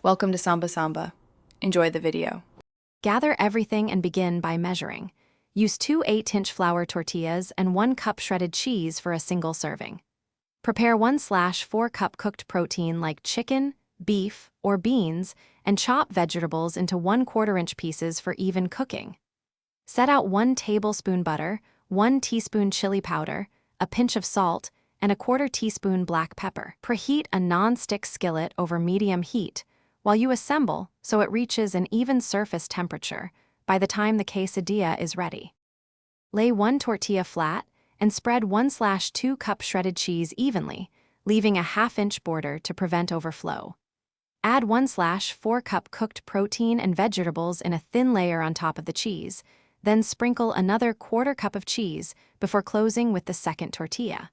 Welcome to Samba Samba. Enjoy the video. Gather everything and begin by measuring. Use 2 8-inch flour tortillas and 1 cup shredded cheese for a single serving. Prepare 1/4 cup cooked protein like chicken, beef, or beans, and chop vegetables into 1/4 inch pieces for even cooking. Set out 1 tablespoon butter, 1 teaspoon chili powder, a pinch of salt, and a 1/4 teaspoon black pepper. Preheat a non-stick skillet over medium heat while you assemble so it reaches an even surface temperature by the time the quesadilla is ready. Lay 1 tortilla flat and spread 1/2 cup shredded cheese evenly, leaving a 1/2-inch border to prevent overflow. Add 1/4 cup cooked protein and vegetables in a thin layer on top of the cheese, then sprinkle another 1/4 cup of cheese before closing with the second tortilla.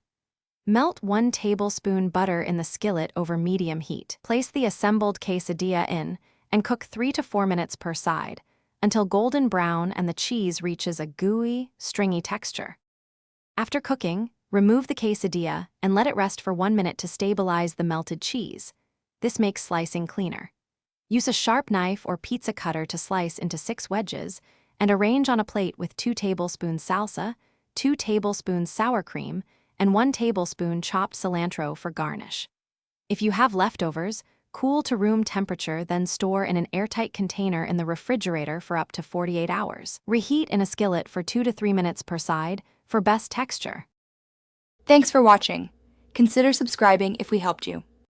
Melt 1 tablespoon butter in the skillet over medium heat. Place the assembled quesadilla in and cook 3 to 4 minutes per side until golden brown and the cheese reaches a gooey, stringy texture. After cooking, remove the quesadilla and let it rest for 1 minute to stabilize the melted cheese. This makes slicing cleaner. Use a sharp knife or pizza cutter to slice into 6 wedges and arrange on a plate with 2 tablespoons salsa, 2 tablespoons sour cream, and 1 tablespoon chopped cilantro for garnish. If you have leftovers, cool to room temperature, then store in an airtight container in the refrigerator for up to 48 hours. Reheat in a skillet for 2 to 3 minutes per side for best texture. Thanks for watching. Consider subscribing if we helped you.